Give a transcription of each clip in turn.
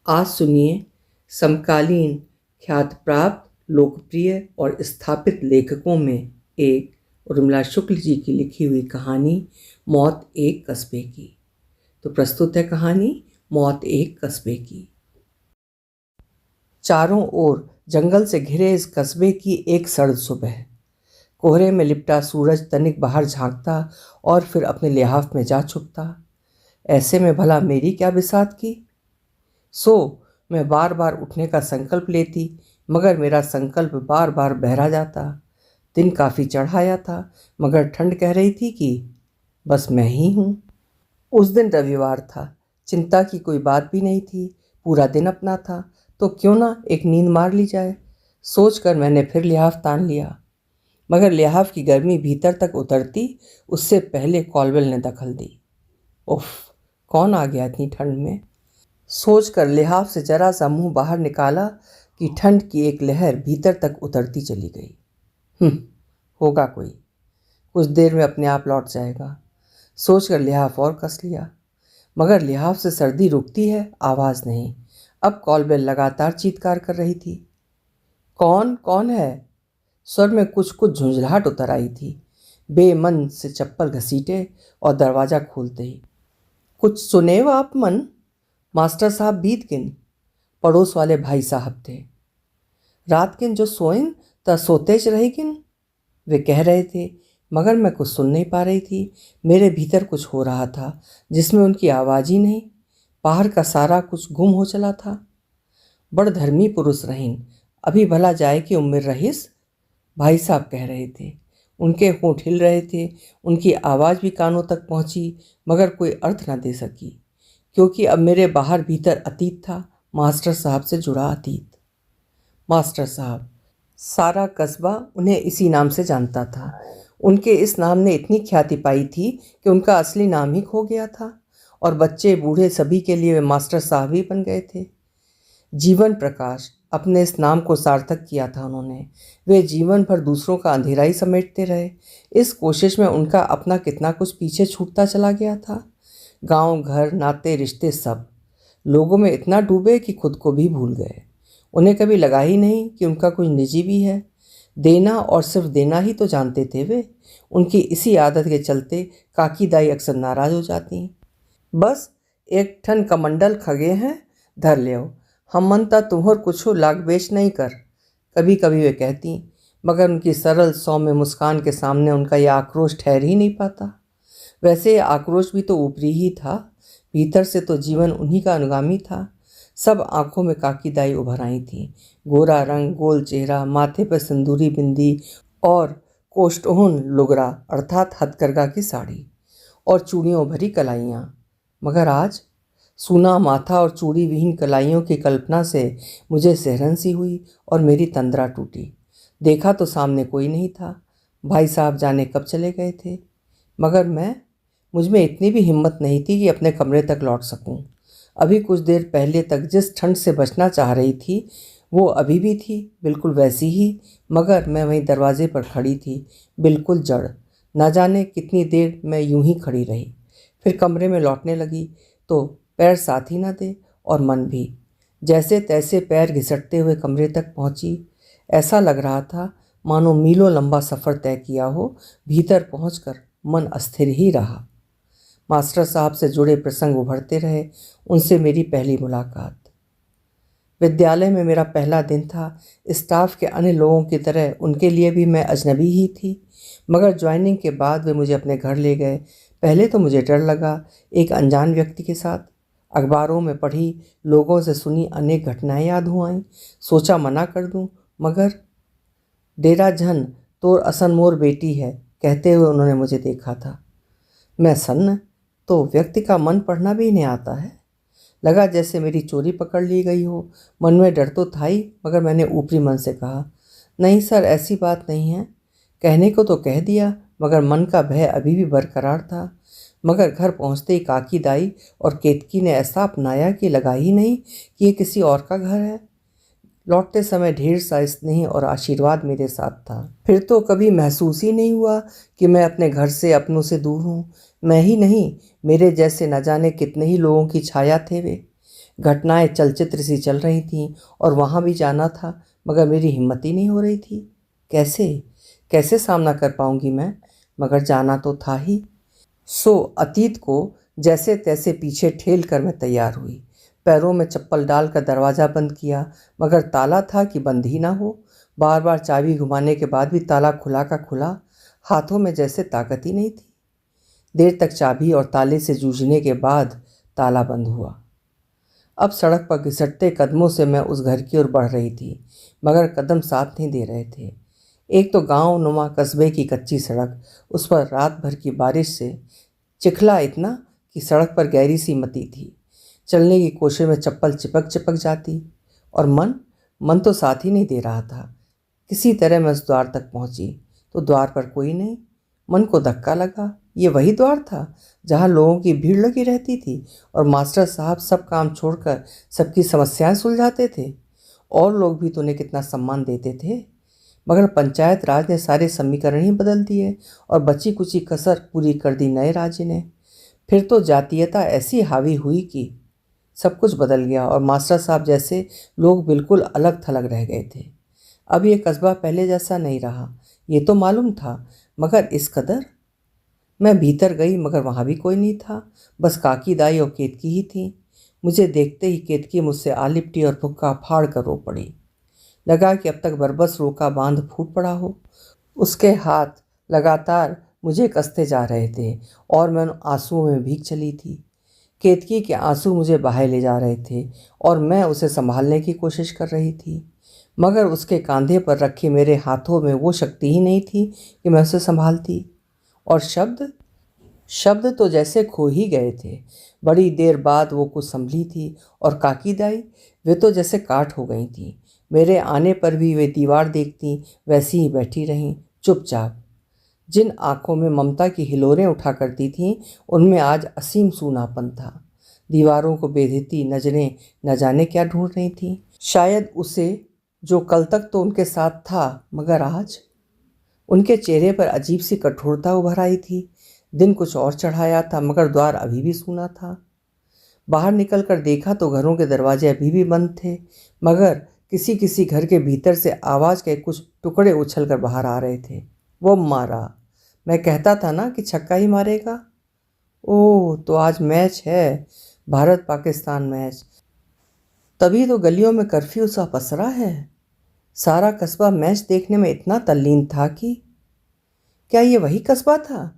आज सुनिए समकालीन ख्यात प्राप्त लोकप्रिय और स्थापित लेखकों में एक उर्मिला शुक्ल जी की लिखी हुई कहानी मौत एक कस्बे की। तो प्रस्तुत है कहानी मौत एक कस्बे की। चारों ओर जंगल से घिरे इस कस्बे की एक सर्द सुबह। कोहरे में लिपटा सूरज तनिक बाहर झांकता और फिर अपने लिहाफ में जा छुपता। ऐसे में भला मेरी क्या बिसात की। मैं बार बार उठने का संकल्प लेती, मगर मेरा संकल्प बार बार बहरा जाता। दिन काफ़ी चढ़ाया था, मगर ठंड कह रही थी कि बस मैं ही हूँ। उस दिन रविवार था, चिंता की कोई बात भी नहीं थी। पूरा दिन अपना था, तो क्यों ना एक नींद मार ली जाए। सोचकर मैंने फिर लिहाफ तान लिया, मगर लिहाफ की गर्मी भीतर तक उतरती उससे पहले कॉलवेल ने दखल दी। उफ, कौन आ गया इतनी ठंड में। सोचकर लिहाफ से जरा सा मुंह बाहर निकाला कि ठंड की एक लहर भीतर तक उतरती चली गई। होगा कोई, कुछ देर में अपने आप लौट जाएगा। सोचकर लिहाफ और कस लिया, मगर लिहाफ से सर्दी रुकती है, आवाज़ नहीं। अब कॉलबेल लगातार चीत्कार कर रही थी। कौन कौन है? स्वर में कुछ कुछ झुंझलाहट उतर आई थी। बेमन से चप्पल घसीटे और दरवाज़ा खोलते ही, कुछ सुनेव आप मन? मास्टर साहब बीत गिन, पड़ोस वाले भाई साहब थे। रात किन जो सोइन त सोतेज रही किन, वे कह रहे थे, मगर मैं कुछ सुन नहीं पा रही थी। मेरे भीतर कुछ हो रहा था जिसमें उनकी आवाज़ ही नहीं। बाहर का सारा कुछ गुम हो चला था। बड़ धर्मी पुरुष रहीन, अभी भला जाए कि उम्र रहीस, भाई साहब कह रहे थे। उनके होंठ हिल रहे थे। उनकी आवाज़ भी कानों तक पहुंची, मगर कोई अर्थ न दे सकी, क्योंकि अब मेरे बाहर भीतर अतीत था, मास्टर साहब से जुड़ा अतीत। मास्टर साहब, सारा कस्बा उन्हें इसी नाम से जानता था। उनके इस नाम ने इतनी ख्याति पाई थी कि उनका असली नाम ही खो गया था, और बच्चे बूढ़े सभी के लिए वे मास्टर साहब ही बन गए थे। जीवन प्रकाश अपने इस नाम को सार्थक किया था उन्होंने। वे जीवन भर दूसरों का अंधेरा ही समेटते रहे। इस कोशिश में उनका अपना कितना कुछ पीछे छूटता चला गया था। गांव, घर, नाते, रिश्ते सब लोगों में इतना डूबे कि खुद को भी भूल गए। उन्हें कभी लगा ही नहीं कि उनका कुछ निजी भी है। देना और सिर्फ देना ही तो जानते थे वे। उनकी इसी आदत के चलते काकी दाई अक्सर नाराज हो जाती। बस एक ठन कमंडल खगे हैं, धर ले, हम मनता तुम्हार कुछ लाग बेच नहीं कर, कभी कभी वे कहती। मगर उनकी सरल सौम्य मुस्कान के सामने उनका यह आक्रोश ठहर ही नहीं पाता। वैसे आक्रोश भी तो ऊपरी ही था, भीतर से तो जीवन उन्हीं का अनुगामी था। सब आंखों में काकी दाई उभर आई थी। गोरा रंग, गोल चेहरा, माथे पर सिंदूरी बिंदी और कोष्ठोन लुगरा अर्थात हथकरघा की साड़ी और चूड़ियों भरी कलाइयाँ। मगर आज सूना माथा और चूड़ी विहीन कलाइयों की कल्पना से मुझे सिहरन सी हुई और मेरी तंद्रा टूटी। देखा तो सामने कोई नहीं था। भाई साहब जाने कब चले गए थे, मगर मुझमें इतनी भी हिम्मत नहीं थी कि अपने कमरे तक लौट सकूं। अभी कुछ देर पहले तक जिस ठंड से बचना चाह रही थी वो अभी भी थी, बिल्कुल वैसी ही, मगर मैं वहीं दरवाजे पर खड़ी थी, बिल्कुल जड़। न जाने कितनी देर मैं यूं ही खड़ी रही। फिर कमरे में लौटने लगी तो पैर साथ ही न दे और मन भी। जैसे तैसे पैर घिसटते हुए कमरे तक पहुंची। ऐसा लग रहा था मानो मीलों लंबा सफ़र तय किया हो। भीतर पहुंचकर मन अस्थिर ही रहा। मास्टर साहब से जुड़े प्रसंग उभरते रहे। उनसे मेरी पहली मुलाकात विद्यालय में मेरा पहला दिन था। स्टाफ के अन्य लोगों की तरह उनके लिए भी मैं अजनबी ही थी, मगर ज्वाइनिंग के बाद वे मुझे अपने घर ले गए। पहले तो मुझे डर लगा, एक अनजान व्यक्ति के साथ। अखबारों में पढ़ी, लोगों से सुनी अनेक घटनाएं याद हो आईं। सोचा मना कर दूं, मगर डेरा झन तोर असन मोर बेटी है कहते हुए उन्होंने मुझे देखा था। मैं सन्न, तो व्यक्ति का मन पढ़ना भी नहीं आता है। लगा जैसे मेरी चोरी पकड़ ली गई हो। मन में डर तो था ही, मगर मैंने ऊपरी मन से कहा, नहीं सर, ऐसी बात नहीं है। कहने को तो कह दिया, मगर मन का भय अभी भी बरकरार था। मगर घर पहुंचते ही काकी दाई और केतकी ने ऐसा अपनाया कि लगा ही नहीं कि ये किसी और का घर है। लौटते समय ढेर सा स्नेह और आशीर्वाद मेरे साथ था। फिर तो कभी महसूस ही नहीं हुआ कि मैं अपने घर से, अपनों से दूर हूँ। मैं ही नहीं, मेरे जैसे न जाने कितने ही लोगों की छाया थे वे। घटनाएं चलचित्र सी चल रही थीं और वहाँ भी जाना था, मगर मेरी हिम्मत ही नहीं हो रही थी। कैसे कैसे सामना कर पाऊंगी मैं, मगर जाना तो था ही। सो अतीत को जैसे तैसे पीछे ठेल कर मैं तैयार हुई। पैरों में चप्पल डालकर दरवाज़ा बंद किया, मगर ताला था कि बंद ही ना हो। बार बार चाबी घुमाने के बाद भी ताला खुला का खुला, हाथों में जैसे ताकत ही नहीं थी। देर तक चाबी और ताले से जूझने के बाद ताला बंद हुआ। अब सड़क पर घिसटते कदमों से मैं उस घर की ओर बढ़ रही थी, मगर कदम साथ नहीं दे रहे थे। एक तो गांव नुमा कस्बे की कच्ची सड़क, उस पर रात भर की बारिश से चिखला इतना कि सड़क पर गहरी सी मती थी। चलने की कोशिश में चप्पल चिपक चिपक जाती, और मन तो साथ ही नहीं दे रहा था। किसी तरह मैं उस द्वार तक पहुंची तो द्वार पर कोई नहीं। मन को धक्का लगा, ये वही द्वार था जहाँ लोगों की भीड़ लगी रहती थी और मास्टर साहब सब काम छोड़कर सबकी समस्याएं सुलझाते थे। और लोग भी तो उन्हें कितना सम्मान देते थे। मगर पंचायत राज ने सारे समीकरण ही बदल दिए और बची कुची कसर पूरी कर दी नए राज्य ने। फिर तो जातीयता ऐसी हावी हुई कि सब कुछ बदल गया और मास्टर साहब जैसे लोग बिल्कुल अलग थलग रह गए थे। अब ये कस्बा पहले जैसा नहीं रहा, ये तो मालूम था, मगर इस कदर। मैं भीतर गई, मगर वहाँ भी कोई नहीं था। बस काकी दाई और केतकी ही थी। मुझे देखते ही केतकी मुझसे आ लिपटी और फुक्का फाड़ कर रो पड़ी। लगा कि अब तक बरबस रोका बांध फूट पड़ा हो। उसके हाथ लगातार मुझे कसते जा रहे थे और मैं उन आंसुओं में भीग चली थी। केतकी के आंसू मुझे बहाए ले जा रहे थे और मैं उसे संभालने की कोशिश कर रही थी, मगर उसके कंधे पर रखे मेरे हाथों में वो शक्ति ही नहीं थी कि मैं उसे संभालती। और शब्द शब्द तो जैसे खो ही गए थे। बड़ी देर बाद वो कुछ संभली थी, और काकी दाई, वे तो जैसे काट हो गई थीं। मेरे आने पर भी वे दीवार देखती वैसी ही बैठी रहीं, चुपचाप। जिन आंखों में ममता की हिलोरें उठा करती थीं, उनमें आज असीम सूनापन था। दीवारों को बेधती नजरें न जाने क्या ढूंढ रही थीं। शायद उसे जो कल तक तो उनके साथ था, मगर आज। उनके चेहरे पर अजीब सी कठोरता उभर आई थी। दिन कुछ और चढ़ाया था, मगर द्वार अभी भी सूना था। बाहर निकलकर देखा तो घरों के दरवाजे अभी भी बंद थे, मगर किसी किसी घर के भीतर से आवाज़ के कुछ टुकड़े उछल कर बाहर आ रहे थे। वो मारा। मैं कहता था ना कि छक्का ही मारेगा। ओह, तो आज मैच है, भारत पाकिस्तान मैच। तभी तो गलियों में कर्फ्यू सा पसरा है। सारा कस्बा मैच देखने में इतना तल्लीन था कि क्या ये वही कस्बा था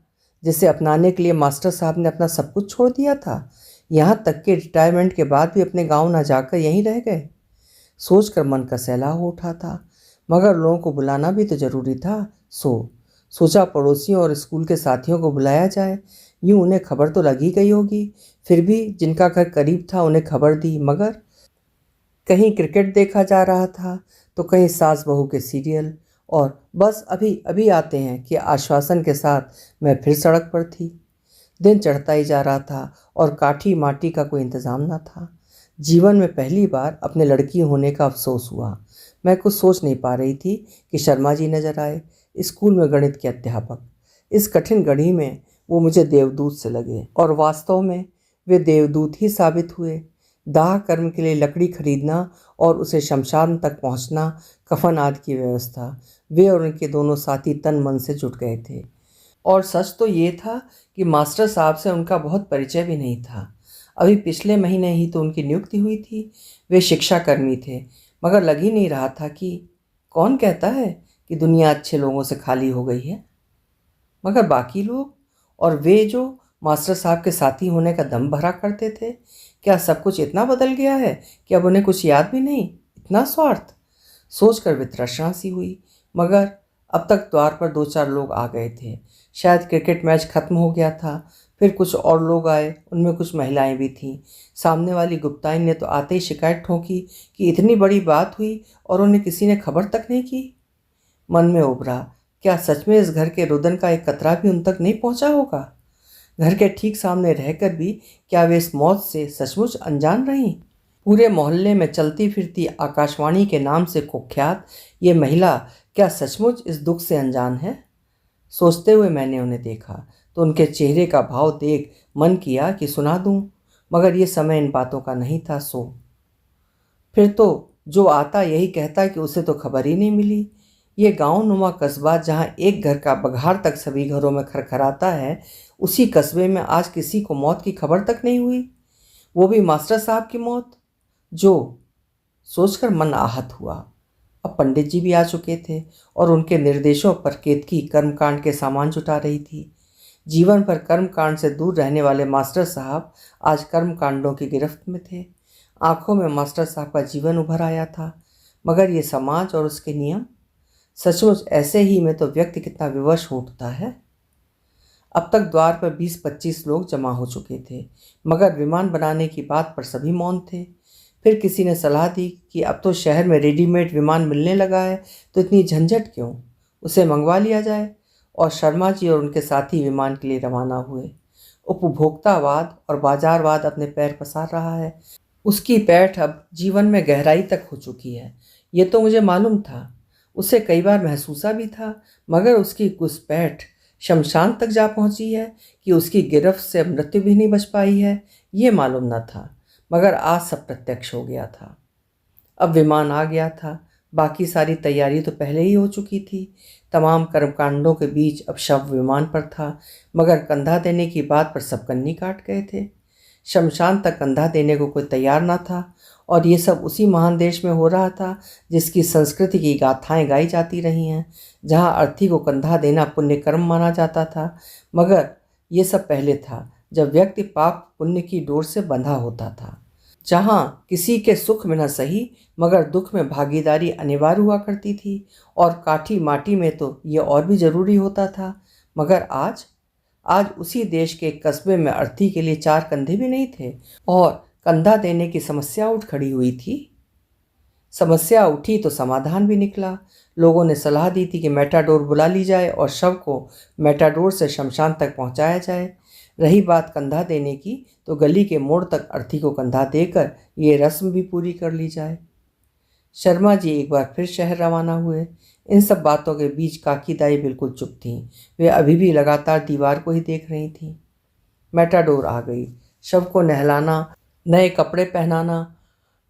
जिसे अपनाने के लिए मास्टर साहब ने अपना सब कुछ छोड़ दिया था, यहाँ तक कि रिटायरमेंट के बाद भी अपने गांव ना जाकर यहीं रह गए। सोचकर मन का सैलाब हो उठा था, मगर लोगों को बुलाना भी तो जरूरी था। सोचा पड़ोसियों और स्कूल के साथियों को बुलाया जाए, यूं उन्हें खबर तो लगी गई होगी। फिर भी जिनका घर करीब था उन्हें खबर दी, मगर कहीं क्रिकेट देखा जा रहा था तो कहीं सास बहू के सीरियल, और बस अभी अभी आते हैं कि आश्वासन के साथ मैं फिर सड़क पर थी। दिन चढ़ता ही जा रहा था और काठी माटी का कोई इंतज़ाम न था। जीवन में पहली बार अपने लड़की होने का अफसोस हुआ। मैं कुछ सोच नहीं पा रही थी कि शर्मा जी नजर आए, स्कूल में गणित के अध्यापक। इस कठिन घड़ी में वो मुझे देवदूत से लगे, और वास्तव में वे देवदूत ही साबित हुए। दाह कर्म के लिए लकड़ी खरीदना और उसे शमशान तक पहुंचना, कफन आदि की व्यवस्था, वे और उनके दोनों साथी तन मन से जुट गए थे। और सच तो ये था कि मास्टर साहब से उनका बहुत परिचय भी नहीं था। अभी पिछले महीने ही तो उनकी नियुक्ति हुई थी। वे शिक्षाकर्मी थे, मगर लग ही नहीं रहा था कि कौन कहता है कि दुनिया अच्छे लोगों से खाली हो गई है। मगर बाकी लोग और वे जो मास्टर साहब के साथी होने का दम भरा करते थे, क्या सब कुछ इतना बदल गया है कि अब उन्हें कुछ याद भी नहीं? इतना स्वार्थ सोचकर वित्रषणा सी हुई। मगर अब तक द्वार पर 2-4 लोग आ गए थे। शायद क्रिकेट मैच खत्म हो गया था। फिर कुछ और लोग आए, उनमें कुछ महिलाएं भी थीं। सामने वाली गुप्ताइन ने तो आते ही शिकायत ठोकी कि इतनी बड़ी बात हुई और उन्हें किसी ने खबर तक नहीं की। मन में उभरा, क्या सच में इस घर के रुदन का एक कतरा भी उन तक नहीं पहुंचा होगा? घर के ठीक सामने रहकर भी क्या वे इस मौत से सचमुच अनजान रहीं? पूरे मोहल्ले में चलती फिरती आकाशवाणी के नाम से कुख्यात ये महिला क्या सचमुच इस दुख से अनजान है? सोचते हुए मैंने उन्हें देखा तो उनके चेहरे का भाव देख मन किया कि सुना दूं। मगर ये समय इन बातों का नहीं था। सो फिर तो जो आता यही कहता कि उसे तो खबर ही नहीं मिली। ये गांव नुमा कस्बा जहां एक घर का बघार तक सभी घरों में खरखराता है, उसी कस्बे में आज किसी को मौत की खबर तक नहीं हुई, वो भी मास्टर साहब की मौत। जो सोचकर मन आहत हुआ। अब पंडित जी भी आ चुके थे और उनके निर्देशों पर केतकी कर्मकांड के सामान जुटा रही थी। जीवन भर कर्मकांड से दूर रहने वाले मास्टर साहब आज कर्मकांडों की गिरफ्त में थे। आंखों में मास्टर साहब का जीवन उभर आया था, मगर ये समाज और उसके नियम, सचमुच ऐसे ही में तो व्यक्ति कितना विवश हो उठता है। अब तक द्वार पर 20-25 लोग जमा हो चुके थे, मगर विमान बनाने की बात पर सभी मौन थे। फिर किसी ने सलाह दी कि अब तो शहर में रेडीमेड विमान मिलने लगा है, तो इतनी झंझट क्यों, उसे मंगवा लिया जाए। और शर्मा जी और उनके साथी विमान के लिए रवाना हुए। उपभोक्तावाद और बाजारवाद अपने पैर पसार रहा है। उसकी पैठ अब जीवन में गहराई तक हो चुकी है। ये तो मुझे मालूम था, उसे कई बार महसूसा भी था, मगर उसकी घुसपैठ शमशान तक जा पहुंची है कि उसकी गिरफ्त से मृत्यु भी नहीं बच पाई है, ये मालूम न था। मगर आज सब प्रत्यक्ष हो गया था। अब विमान आ गया था, बाकी सारी तैयारी तो पहले ही हो चुकी थी। तमाम कर्मकांडों के बीच अब शव विमान पर था, मगर कंधा देने की बात पर सब कन्नी काट गए थे। शमशान तक कंधा देने को कोई तैयार ना था, और ये सब उसी महान देश में हो रहा था जिसकी संस्कृति की गाथाएं गाई जाती रही हैं, जहाँ अर्थी को कंधा देना पुण्य कर्म माना जाता था। मगर ये सब पहले था, जब व्यक्ति पाप पुण्य की डोर से बंधा होता था, जहाँ किसी के सुख में न सही मगर दुख में भागीदारी अनिवार्य हुआ करती थी, और काठी माटी में तो ये और भी जरूरी होता था। मगर आज आज उसी देश के एक कस्बे में अर्थी के लिए 4 कंधे भी नहीं थे, और कंधा देने की समस्या उठ खड़ी हुई थी। समस्या उठी तो समाधान भी निकला। लोगों ने सलाह दी थी कि मेटाडोर बुला ली जाए और शव को मेटाडोर से शमशान तक पहुंचाया जाए। रही बात कंधा देने की, तो गली के मोड़ तक अर्थी को कंधा देकर ये रस्म भी पूरी कर ली जाए। शर्मा जी एक बार फिर शहर रवाना हुए। इन सब बातों के बीच काकी दाई बिल्कुल चुप थीं। वे अभी भी लगातार दीवार को ही देख रही थीं। मेटाडोर आ गई। शव को नहलाना, नए कपड़े पहनाना,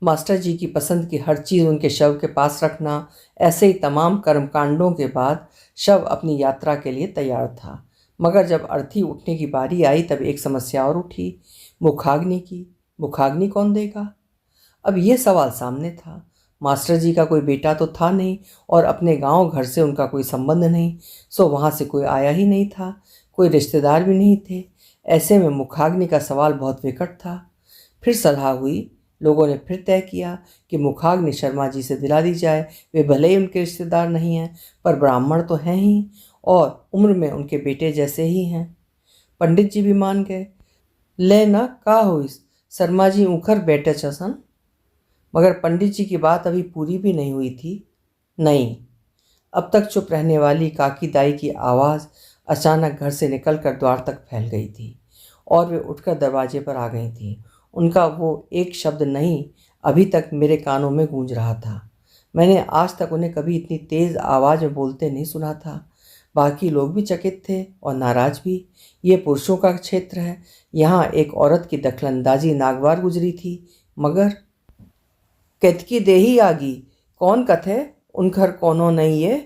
मास्टर जी की पसंद की हर चीज़ उनके शव के पास रखना, ऐसे ही तमाम कर्मकांडों के बाद शव अपनी यात्रा के लिए तैयार था। मगर जब अर्थी उठने की बारी आई, तब एक समस्या और उठी, मुखाग्नि की। मुखाग्नि कौन देगा? अब ये सवाल सामने था। मास्टर जी का कोई बेटा तो था नहीं, और अपने गांव घर से उनका कोई संबंध नहीं, सो वहाँ से कोई आया ही नहीं था, कोई रिश्तेदार भी नहीं थे। ऐसे में मुखाग्नि का सवाल बहुत विकट था। फिर सलाह हुई। लोगों ने फिर तय किया कि मुखाग्नि शर्मा जी से दिला दी जाए। वे भले ही उनके रिश्तेदार नहीं हैं, पर ब्राह्मण तो हैं ही, और उम्र में उनके बेटे जैसे ही हैं। पंडित जी भी मान गए। ले ना का हुई, शर्मा जी उखर बैठे छसन। मगर पंडित जी की बात अभी पूरी भी नहीं हुई थी। नहीं। अब तक चुप रहने वाली काकी दाई की आवाज़ अचानक घर से निकलकर द्वार तक फैल गई थी, और वे उठकर दरवाजे पर आ गई थीं। उनका वो एक शब्द नहीं अभी तक मेरे कानों में गूंज रहा था। मैंने आज तक उन्हें कभी इतनी तेज़ आवाज़ में बोलते नहीं सुना था। बाकी लोग भी चकित थे और नाराज भी। ये पुरुषों का क्षेत्र है, यहाँ एक औरत की दखलंदाजी नागवार गुजरी थी। मगर केतकी देही आगी, कौन कथे उनखर कोनो नहीं ये,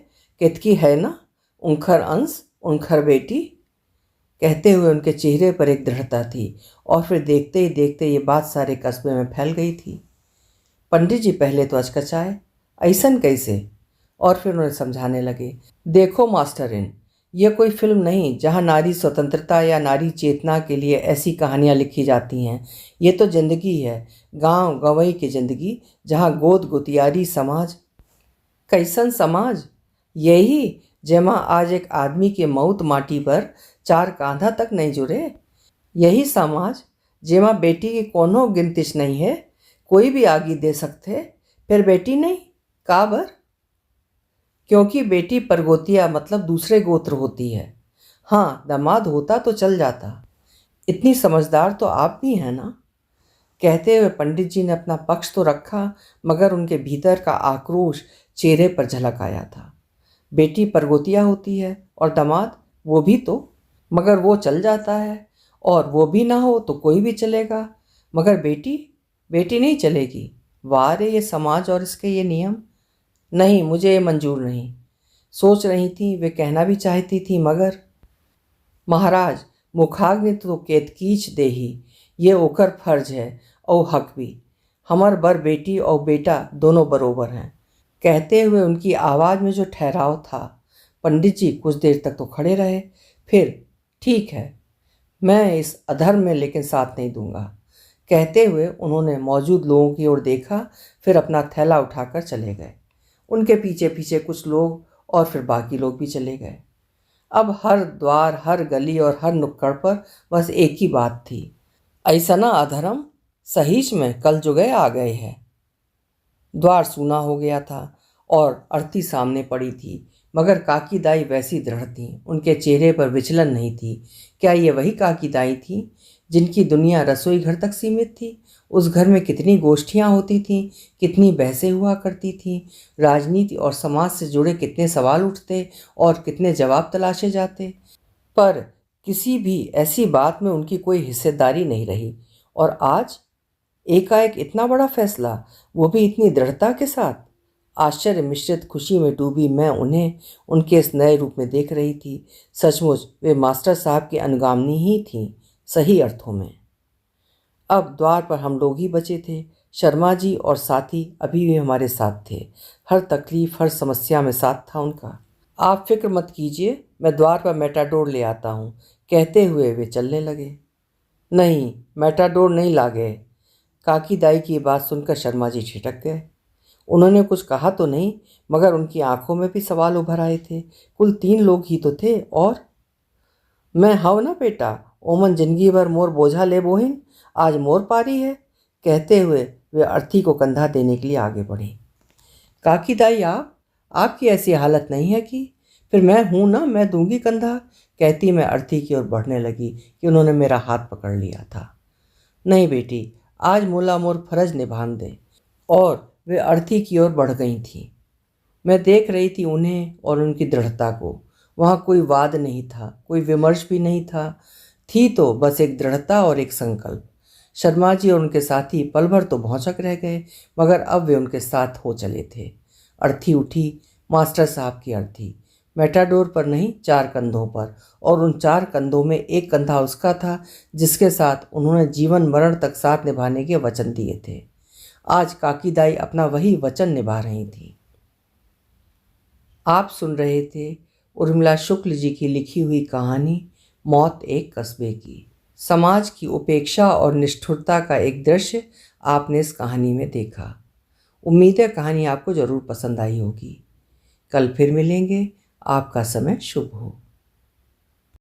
केतकी है ना उनखर अंश, उनखर बेटी। कहते हुए उनके चेहरे पर एक दृढ़ता थी, और फिर देखते ही देखते ये बात सारे कस्बे में फैल गई थी। पंडित जी पहले तो अचकचाए, ऐसन कैसे, और फिर उन्हें समझाने लगे। देखो मास्टरिन, ये कोई फिल्म नहीं जहाँ नारी स्वतंत्रता या नारी चेतना के लिए ऐसी कहानियाँ लिखी जाती हैं। ये तो जिंदगी है, गांव गंवई की जिंदगी, जहाँ गोद गुतियारी समाज। कैसन समाज? यही जेमा आज एक आदमी के मौत माटी पर 4 कांधा तक नहीं जुड़े। यही समाज जेमा बेटी की कोनो गिनतिश नहीं है, कोई भी आगी दे सकते, फिर बेटी नहीं काबर? क्योंकि बेटी परगोतिया मतलब दूसरे गोत्र होती है। हाँ, दामाद होता तो चल जाता। इतनी समझदार तो आप भी हैं ना। कहते हुए पंडित जी ने अपना पक्ष तो रखा, मगर उनके भीतर का आक्रोश चेहरे पर झलक आया था। बेटी परगोतिया होती है और दामाद वो भी तो, मगर वो चल जाता है, और वो भी ना हो तो कोई भी चलेगा। मगर बेटी, बेटी नहीं चलेगी। वाह रे, ये समाज और इसके ये नियम। नहीं, मुझे ये मंजूर नहीं। सोच रही थी, वे कहना भी चाहती थी, मगर महाराज, मुखाग्नि तो केतकीच देही, ये ओकर फर्ज है और हक भी। हमर बर बेटी और बेटा दोनों बरोबर हैं। कहते हुए उनकी आवाज़ में जो ठहराव था। पंडित जी कुछ देर तक तो खड़े रहे, फिर ठीक है, मैं इस अधर्म में लेकिन साथ नहीं दूंगा, कहते हुए उन्होंने मौजूद लोगों की ओर देखा, फिर अपना थैला उठाकर चले गए। उनके पीछे पीछे कुछ लोग और फिर बाकी लोग भी चले गए। अब हर द्वार, हर गली और हर नुक्कड़ पर बस एक ही बात थी, ऐसा ना अधर्म, सहीच में कल जो गए आ गए हैं। द्वार सूना हो गया था और अर्थी सामने पड़ी थी, मगर काकी दाई वैसी दृढ़ थी, उनके चेहरे पर विचलन नहीं थी। क्या ये वही काकी दाई थी जिनकी दुनिया रसोई घर तक सीमित थी? उस घर में कितनी गोष्ठियाँ होती थीं, कितनी बहसें हुआ करती थीं, राजनीति और समाज से जुड़े कितने सवाल उठते और कितने जवाब तलाशे जाते, पर किसी भी ऐसी बात में उनकी कोई हिस्सेदारी नहीं रही। और आज एकाएक इतना बड़ा फैसला, वो भी इतनी दृढ़ता के साथ। आश्चर्य मिश्रित खुशी में डूबी मैं उन्हें उनके इस नए रूप में देख रही थी। सचमुच वे मास्टर साहब की अनुगामिनी ही थीं, सही अर्थों में। अब द्वार पर हम लोग ही बचे थे। शर्मा जी और साथी अभी भी हमारे साथ थे। हर तकलीफ, हर समस्या में साथ था उनका। आप फिक्र मत कीजिए, मैं द्वार पर मेटाडोर ले आता हूँ, कहते हुए वे चलने लगे। नहीं, मेटाडोर नहीं ला गए। काकी दाई की बात सुनकर शर्मा जी छिटक गए। उन्होंने कुछ कहा तो नहीं, मगर उनकी आंखों में भी सवाल उभर आए थे। कुल 3 लोग ही तो थे। और मैं हव ना बेटा, ओमन जिंदगी भर मोर बोझा ले बोहिन, आज मोर पारी है, कहते हुए वे अर्थी को कंधा देने के लिए आगे बढ़ी। काकी दाई, आपकी ऐसी हालत नहीं है कि? फिर मैं हूं ना, मैं दूंगी कंधा, कहती मैं अर्थी की ओर बढ़ने लगी कि उन्होंने मेरा हाथ पकड़ लिया था। नहीं बेटी, आज मोला मोर फर्ज निभान दे। और वे अर्थी की ओर बढ़ गई थीं। मैं देख रही थी उन्हें और उनकी दृढ़ता को। वहाँ कोई वाद नहीं था, कोई विमर्श भी नहीं था। थी तो बस एक दृढ़ता और एक संकल्प। शर्मा जी और उनके साथी पल भर तो भौंचक रह गए, मगर अब वे उनके साथ हो चले थे। अर्थी उठी, मास्टर साहब की अर्थी, मेटाडोर पर नहीं, 4 कंधों पर। और उन 4 कंधों में एक कंधा उसका था जिसके साथ उन्होंने जीवन मरण तक साथ निभाने के वचन दिए थे। आज काकी दाई अपना वही वचन निभा रही थी। आप सुन रहे थे उर्मिला शुक्ल जी की लिखी हुई कहानी मौत एक कस्बे की। समाज की उपेक्षा और निष्ठुरता का एक दृश्य आपने इस कहानी में देखा। उम्मीद है कहानी आपको ज़रूर पसंद आई होगी। कल फिर मिलेंगे। आपका समय शुभ हो।